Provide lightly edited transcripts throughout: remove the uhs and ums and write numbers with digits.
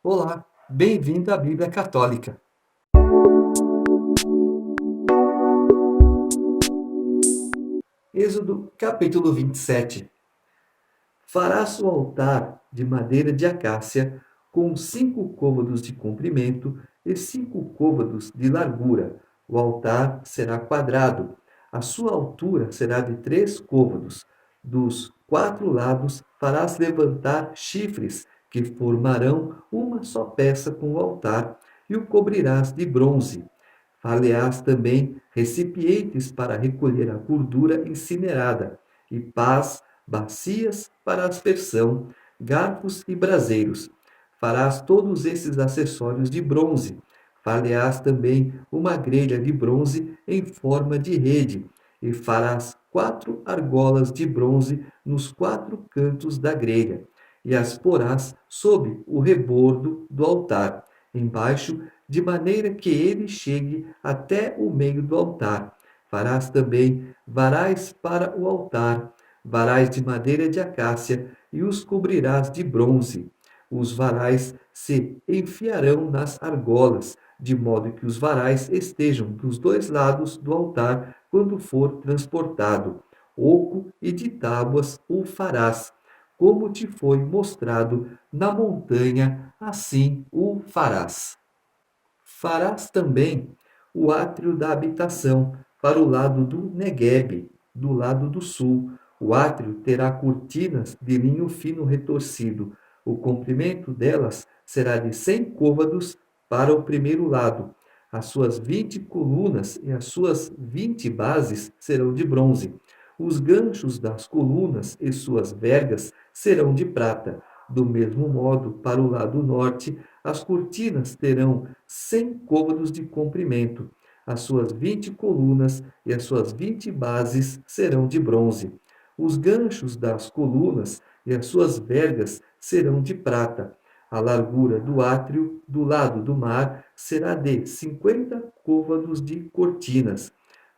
Olá, bem-vindo à Bíblia Católica. Êxodo capítulo 27. Farás o altar de madeira de acácia, com 5 côvados de comprimento e 5 côvados de largura. O altar será quadrado. A sua altura será de 3 côvados. Dos 4 lados farás levantar chifres, que formarão uma só peça com o altar, e o cobrirás de bronze. Far-lhe-ás também recipientes para recolher a gordura incinerada, e pás, bacias para aspersão, garfos e braseiros. Farás todos esses acessórios de bronze. Far-lhe-ás também uma grelha de bronze em forma de rede, e farás 4 argolas de bronze nos 4 cantos da grelha, e as porás sob o rebordo do altar, embaixo, de maneira que ele chegue até o meio do altar. Farás também varais para o altar, varais de madeira de acácia, e os cobrirás de bronze. Os varais se enfiarão nas argolas, de modo que os varais estejam dos 2 lados do altar quando for transportado. Oco e de tábuas o farás, como te foi mostrado na montanha, assim o farás. Farás também o átrio da habitação para o lado do Neguebe, do lado do sul. O átrio terá cortinas de linho fino retorcido. O comprimento delas será de 100 côvados para o primeiro lado. As suas 20 colunas e as suas 20 bases serão de bronze. Os ganchos das colunas e suas vergas serão de prata. Do mesmo modo, para o lado norte, as cortinas terão 100 côvados de comprimento. As suas 20 colunas e as suas 20 bases serão de bronze. Os ganchos das colunas e as suas vergas serão de prata. A largura do átrio do lado do mar será de 50 côvados de cortinas,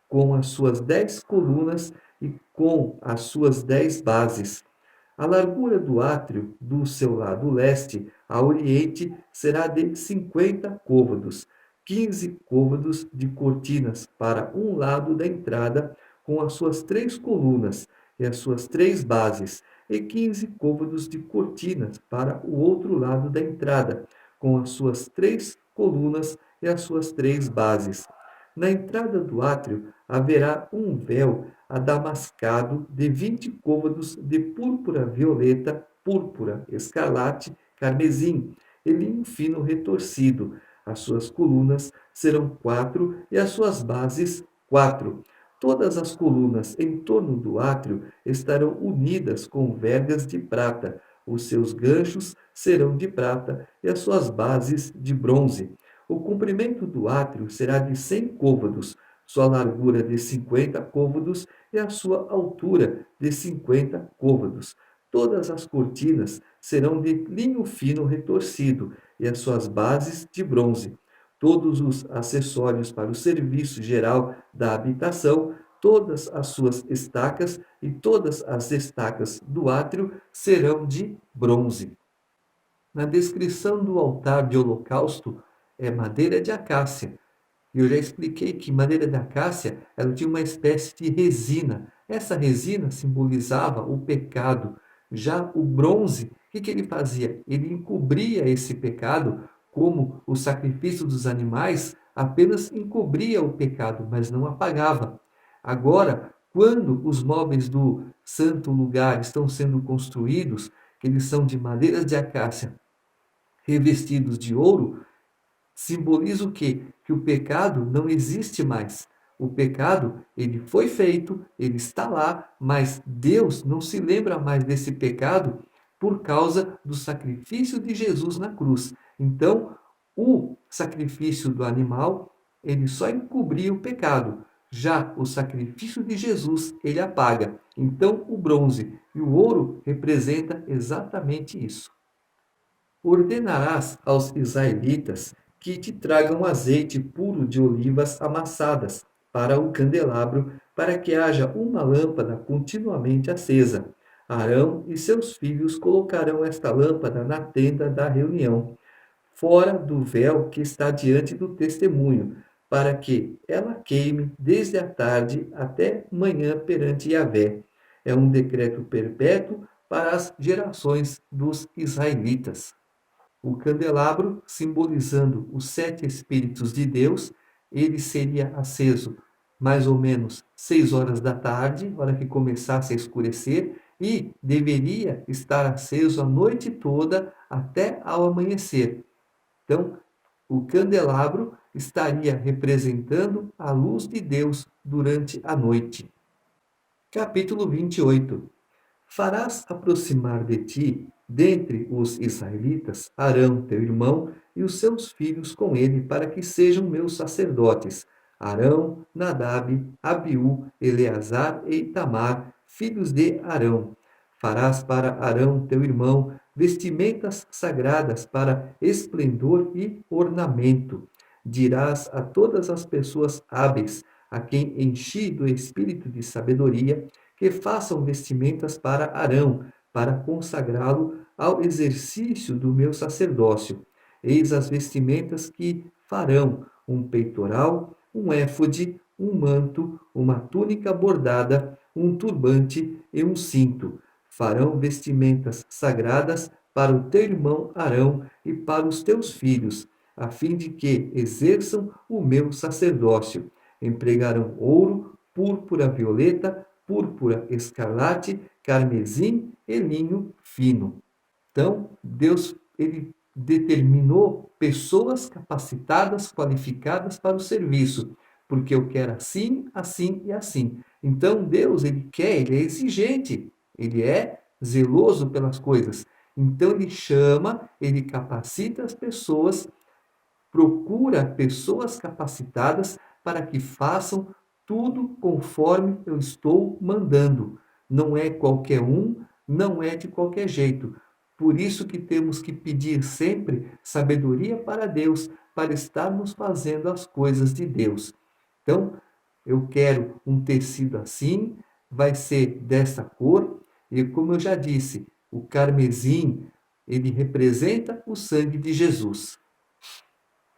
com as suas 10 colunas e com as suas 10 bases. A largura do átrio do seu lado leste a oriente será de 50 côvados, 15 côvados de cortinas para um lado da entrada, com as suas 3 colunas e as suas 3 bases, e 15 côvados de cortinas para o outro lado da entrada, com as suas 3 colunas e as suas 3 bases. Na entrada do átrio haverá um véu adamascado de 20 côvados de púrpura violeta, púrpura, escarlate, carmesim, e linho fino retorcido. As suas colunas serão 4 e as suas bases 4. Todas as colunas em torno do átrio estarão unidas com vergas de prata. Os seus ganchos serão de prata e as suas bases de bronze. O comprimento do átrio será de 100 côvados, sua largura de 50 côvados e a sua altura de 50 côvados. Todas as cortinas serão de linho fino retorcido e as suas bases de bronze. Todos os acessórios para o serviço geral da habitação, todas as suas estacas e todas as estacas do átrio serão de bronze. Na descrição do altar de holocausto é madeira de acácia. E eu já expliquei que madeira de acácia ela tinha uma espécie de resina. Essa resina simbolizava o pecado. Já o bronze, o que ele fazia? Ele encobria esse pecado, como o sacrifício dos animais apenas encobria o pecado, mas não apagava. Agora, quando os móveis do santo lugar estão sendo construídos, que eles são de madeiras de acácia revestidos de ouro, simboliza o quê? Que o pecado não existe mais. O pecado, ele foi feito, ele está lá, mas Deus não se lembra mais desse pecado por causa do sacrifício de Jesus na cruz. Então, o sacrifício do animal, ele só encobria o pecado. Já o sacrifício de Jesus, ele apaga. Então, o bronze e o ouro representa exatamente isso. Ordenarás aos israelitas que te tragam azeite puro de olivas amassadas para o candelabro, para que haja uma lâmpada continuamente acesa. Arão e seus filhos colocarão esta lâmpada na tenda da reunião. fora do véu que está diante do testemunho, para que ela queime desde a tarde até manhã perante Yahvé. É um decreto perpétuo para as gerações dos israelitas. O candelabro, simbolizando os 7 Espíritos de Deus, ele seria aceso mais ou menos 6 horas da tarde, hora que começasse a escurecer, e deveria estar aceso a noite toda até ao amanhecer. Então, o candelabro estaria representando a luz de Deus durante a noite. Capítulo 28. Farás aproximar de ti, dentre os israelitas, Arão, teu irmão, e os seus filhos com ele, para que sejam meus sacerdotes. Arão, Nadab, Abiú, Eleazar e Itamar, filhos de Arão. Farás para Arão, teu irmão, vestimentas sagradas para esplendor e ornamento. Dirás a todas as pessoas hábeis, a quem enchi do espírito de sabedoria, que façam vestimentas para Arão, para consagrá-lo ao exercício do meu sacerdócio. Eis as vestimentas que farão: um peitoral, um éfode, um manto, uma túnica bordada, um turbante e um cinto. Farão vestimentas sagradas para o teu irmão Arão e para os teus filhos, a fim de que exerçam o meu sacerdócio. Empregarão ouro, púrpura violeta, púrpura escarlate, carmesim e linho fino. Então, Deus ele determinou pessoas capacitadas, qualificadas para o serviço, porque eu quero assim, assim e assim. Então, Deus ele quer, ele é exigente, ele é zeloso pelas coisas. Então, ele chama, ele capacita as pessoas, procura pessoas capacitadas para que façam tudo conforme eu estou mandando. Não é qualquer um, não é de qualquer jeito. Por isso que temos que pedir sempre sabedoria para Deus, para estarmos fazendo as coisas de Deus. Então, eu quero um tecido assim, vai ser dessa cor, e como eu já disse, o carmesim, ele representa o sangue de Jesus.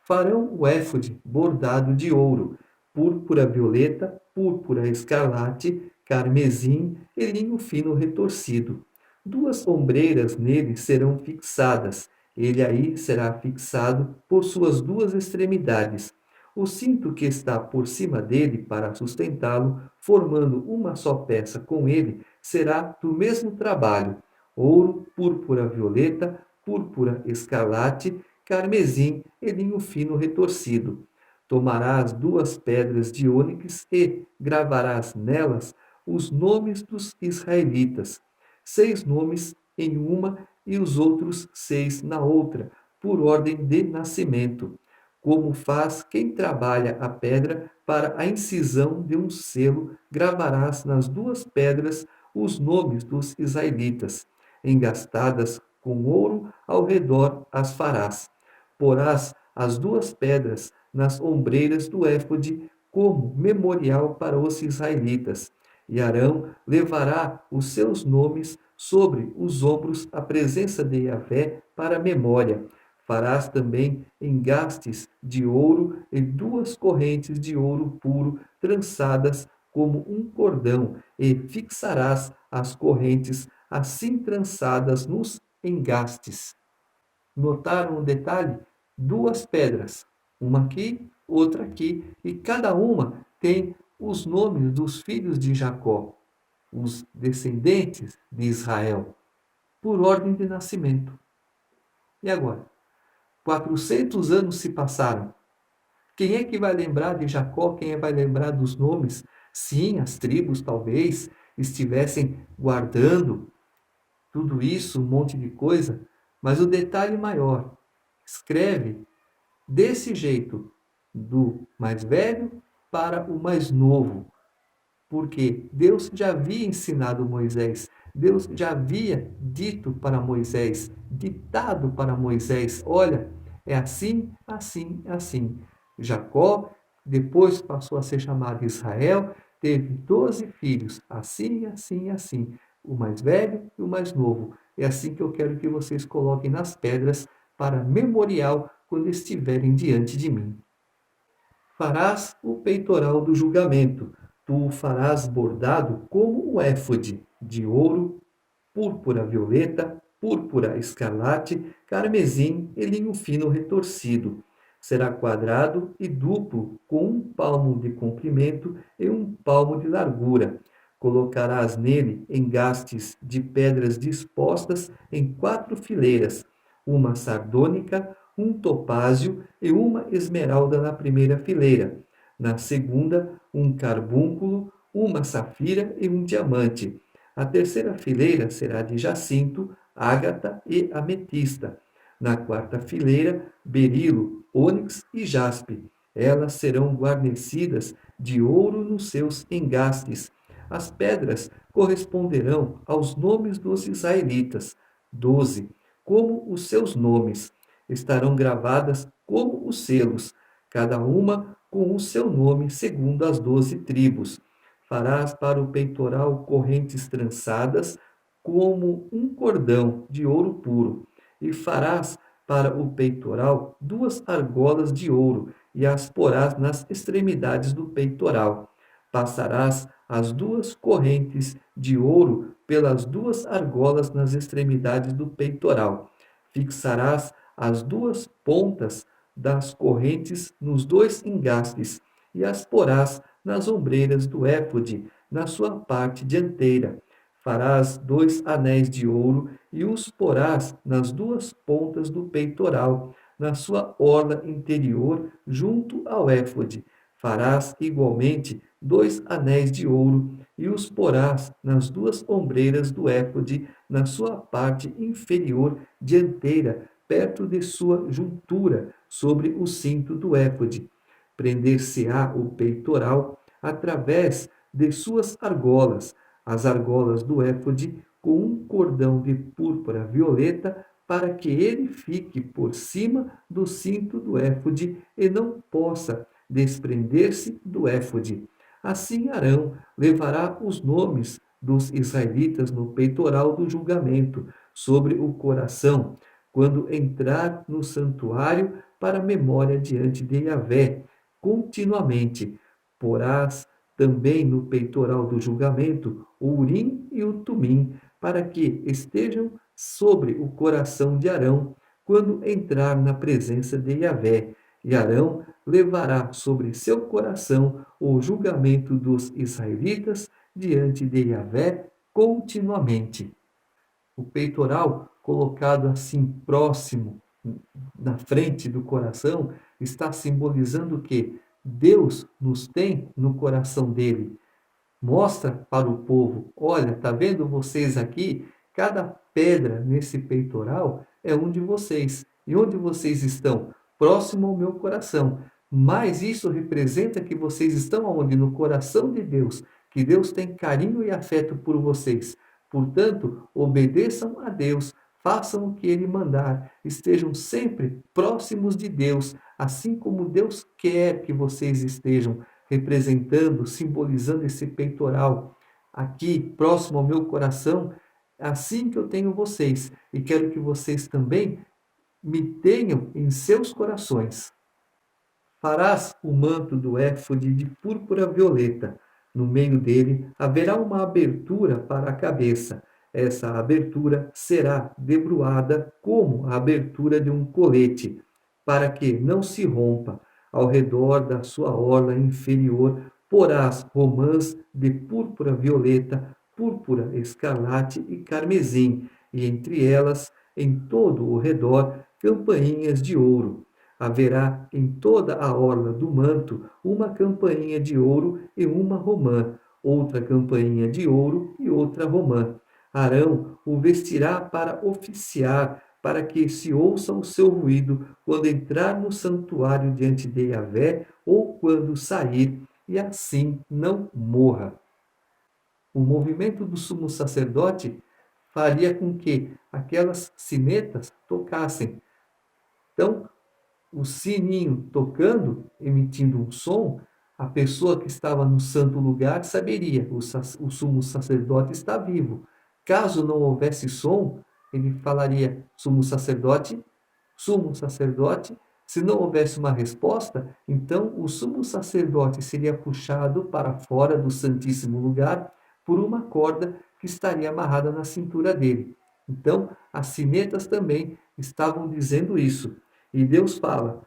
Farão o éfode bordado de ouro, púrpura violeta, púrpura escarlate, carmesim e linho fino retorcido. 2 ombreiras nele serão fixadas. Ele aí será fixado por suas 2 extremidades. O cinto que está por cima dele para sustentá-lo, formando uma só peça com ele, será do mesmo trabalho: ouro, púrpura violeta, púrpura escarlate, carmesim e linho fino retorcido. Tomarás 2 pedras de ônix e gravarás nelas os nomes dos israelitas, 6 nomes em uma e os outros 6 na outra, por ordem de nascimento, como faz quem trabalha a pedra para a incisão de um selo, gravarás nas 2 pedras os nomes dos israelitas, engastadas com ouro ao redor as farás. Porás as 2 pedras nas ombreiras do éfode como memorial para os israelitas. E Arão levará os seus nomes sobre os ombros à presença de Yahvé para memória. Farás também engastes de ouro e 2 correntes de ouro puro trançadas como um cordão, e fixarás as correntes assim trançadas nos engastes. Notaram um detalhe? 2 pedras, uma aqui, outra aqui, e cada uma tem os nomes dos filhos de Jacó, os descendentes de Israel, por ordem de nascimento. E agora? 400 anos se passaram. Quem é que vai lembrar de Jacó? Quem é que vai lembrar dos nomes? Sim, as tribos talvez estivessem guardando tudo isso, um monte de coisa, mas o detalhe maior, escreve desse jeito, do mais velho para o mais novo, porque Deus já havia ensinado Moisés, Deus já havia dito para Moisés, ditado para Moisés: olha, é assim, assim, assim. Jacó depois passou a ser chamado Israel, teve 12 filhos, assim, assim, assim, o mais velho e o mais novo. É assim que eu quero que vocês coloquem nas pedras para memorial quando estiverem diante de mim. Farás o peitoral do julgamento. Tu o farás bordado como o éfode, de ouro, púrpura violeta, púrpura escarlate, carmesim e linho fino retorcido. Será quadrado e duplo, com 1 palmo de comprimento e 1 palmo de largura. Colocarás nele engastes de pedras dispostas em 4 fileiras, uma sardônica, um topázio e uma esmeralda na primeira fileira. Na segunda, um carbúnculo, uma safira e um diamante. A terceira fileira será de jacinto, ágata e ametista. Na quarta fileira, berilo, ônix e jaspe. Elas serão guarnecidas de ouro nos seus engastes. As pedras corresponderão aos nomes dos israelitas, 12, como os seus nomes. Estarão gravadas como os selos, cada uma com o seu nome segundo as 12 tribos. Farás para o peitoral correntes trançadas como um cordão de ouro puro, e farás para o peitoral 2 argolas de ouro, e as porás nas extremidades do peitoral. Passarás as 2 correntes de ouro pelas 2 argolas nas extremidades do peitoral. Fixarás as 2 pontas das correntes nos 2 engastes, e as porás nas ombreiras do éfode, na sua parte dianteira. Farás 2 anéis de ouro e os porás nas 2 pontas do peitoral, na sua orla interior, junto ao éfode. Farás igualmente 2 anéis de ouro e os porás nas 2 ombreiras do éfode, na sua parte inferior dianteira, perto de sua juntura, sobre o cinto do éfode. Prender-se-á o peitoral através de suas argolas, as argolas do éfode, com um cordão de púrpura violeta, para que ele fique por cima do cinto do éfode e não possa desprender-se do éfode. Assim Arão levará os nomes dos israelitas no peitoral do julgamento, sobre o coração, quando entrar no santuário para memória diante de Yahvé, continuamente. Porás também no peitoral do julgamento o Urim e o Tumim, para que estejam sobre o coração de Arão, quando entrar na presença de Yahvé. E Arão levará sobre seu coração o julgamento dos israelitas diante de Yahvé continuamente. O peitoral, colocado assim próximo, na frente do coração, está simbolizando que Deus nos tem no coração dele. Mostra para o povo: olha, está vendo vocês aqui? Cada pedra nesse peitoral é um de vocês. E onde vocês estão? Próximo ao meu coração. Mas isso representa que vocês estão aonde? No coração de Deus. Que Deus tem carinho e afeto por vocês. Portanto, obedeçam a Deus, façam o que Ele mandar, estejam sempre próximos de Deus, assim como Deus quer que vocês estejam, representando, simbolizando esse peitoral aqui, próximo ao meu coração, assim que eu tenho vocês, e quero que vocês também me tenham em seus corações. Farás o manto do éfode de púrpura violeta. No meio dele haverá uma abertura para a cabeça. Essa abertura será debruada como a abertura de um colete, para que não se rompa. Ao redor da sua orla inferior porás romãs de púrpura violeta, púrpura escarlate e carmesim, e entre elas, em todo o redor, campainhas de ouro. Haverá em toda a orla do manto uma campainha de ouro e uma romã, outra campainha de ouro e outra romã. Arão o vestirá para oficiar, para que se ouça o seu ruído quando entrar no santuário diante de Yahvé ou quando sair, e assim não morra. O movimento do sumo sacerdote faria com que aquelas sinetas tocassem. Então, o sininho tocando, emitindo um som, a pessoa que estava no santo lugar saberia: o sumo sacerdote está vivo. Caso não houvesse som, ele falaria: sumo sacerdote, Se não houvesse uma resposta, então o sumo sacerdote seria puxado para fora do Santíssimo Lugar por uma corda que estaria amarrada na cintura dele. Então, as sinetas também estavam dizendo isso. E Deus fala: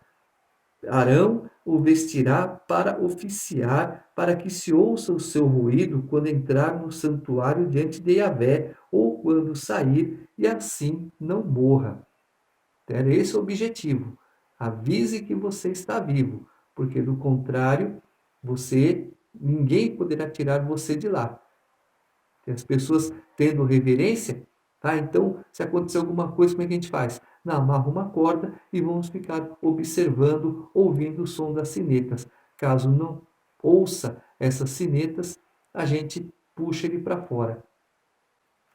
Arão o vestirá para oficiar, para que se ouça o seu ruído quando entrar no santuário diante de Yahvé, ou quando sair, e assim não morra. Era esse o objetivo. Avise que você está vivo, porque do contrário, ninguém poderá tirar você de lá. E as pessoas tendo reverência, tá? Então, se acontecer alguma coisa, como é que a gente faz? Não, amarra uma corda e vamos ficar observando, ouvindo o som das sinetas. Caso não ouça essas sinetas, a gente puxa ele para fora.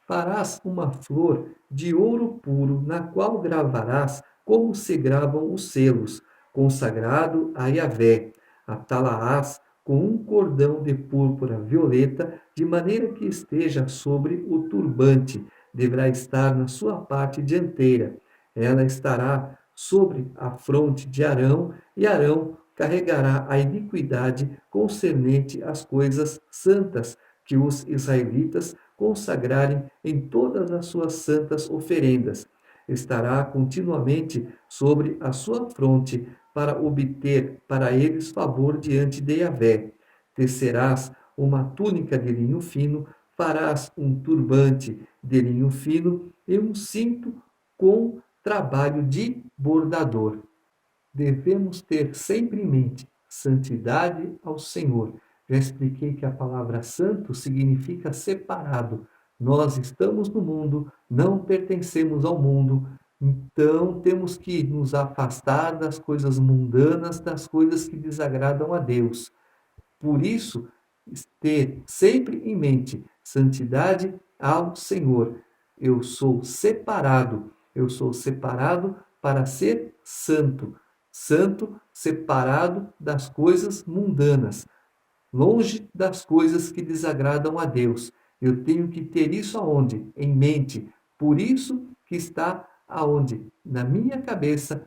Farás uma flor de ouro puro, na qual gravarás como se gravam os selos, consagrado a Yahvé. Atá-la-ás com um cordão de púrpura violeta, de maneira que esteja sobre o turbante. Deverá estar na sua parte dianteira. Ela estará sobre a fronte de Arão, e Arão carregará a iniquidade concernente às coisas santas que os israelitas consagrarem em todas as suas santas oferendas. Estará continuamente sobre a sua fronte para obter para eles favor diante de Yahvé. Tecerás uma túnica de linho fino, farás um turbante de linho fino e um cinto com trabalho de bordador. Devemos ter sempre em mente santidade ao Senhor. Já expliquei que a palavra santo significa separado. Nós estamos no mundo, não pertencemos ao mundo, então temos que nos afastar das coisas mundanas, das coisas que desagradam a Deus. Por isso, ter sempre em mente santidade ao Senhor. Eu sou separado para ser santo. Santo, separado das coisas mundanas, longe das coisas que desagradam a Deus. Eu tenho que ter isso aonde? Em mente. Por isso que está aonde? Na minha cabeça,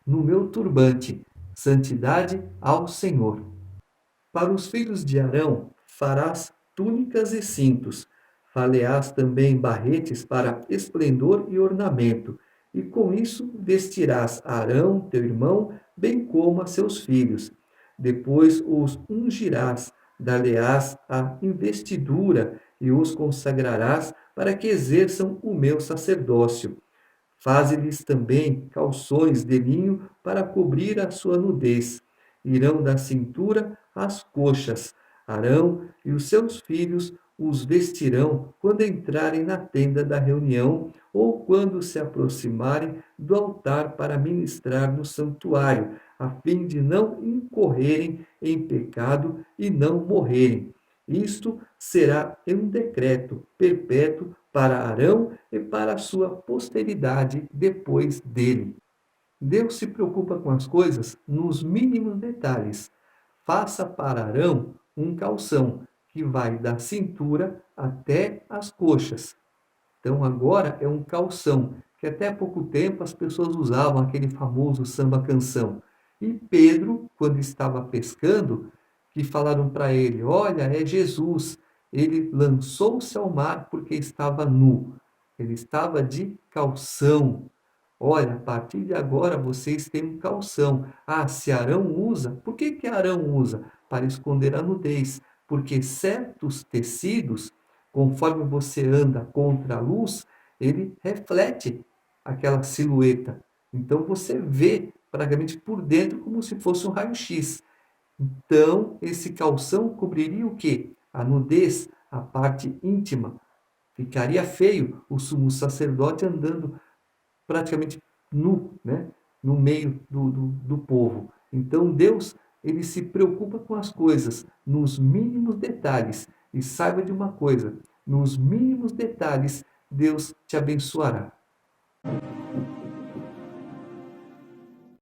no meu turbante. Santidade ao Senhor. Para os filhos de Arão farás túnicas e cintos. Faleás também barretes para esplendor e ornamento. E com isso vestirás Arão, teu irmão, bem como a seus filhos. Depois os ungirás, dar-lhe-ás a investidura e os consagrarás para que exerçam o meu sacerdócio. Faze-lhes também calções de linho para cobrir a sua nudez. Irão da cintura às coxas. Arão e os seus filhos os vestirão quando entrarem na tenda da reunião ou quando se aproximarem do altar para ministrar no santuário, a fim de não incorrerem em pecado e não morrerem. Isto será um decreto perpétuo para Arão e para a sua posteridade depois dele. Deus se preocupa com as coisas nos mínimos detalhes. Faça para Arão um calção que vai da cintura até as coxas. Então agora é um calção, que até há pouco tempo as pessoas usavam aquele famoso samba-canção. E Pedro, quando estava pescando, que falaram para ele: Olha, é Jesus. Ele lançou-se ao mar porque estava nu. Ele estava de calção. Olha, a partir de agora vocês têm um calção. Ah, se Arão usa, por que Arão usa? Para esconder a nudez. Porque certos tecidos, conforme você anda contra a luz, ele reflete aquela silhueta. Então você vê praticamente por dentro como se fosse um raio-x. Então, esse calção cobriria o quê? A nudez, a parte íntima. Ficaria feio o sumo sacerdote andando praticamente nu, né? No meio do povo. Então, Deus, ele se preocupa com as coisas nos mínimos detalhes. E saiba de uma coisa, nos mínimos detalhes, Deus te abençoará.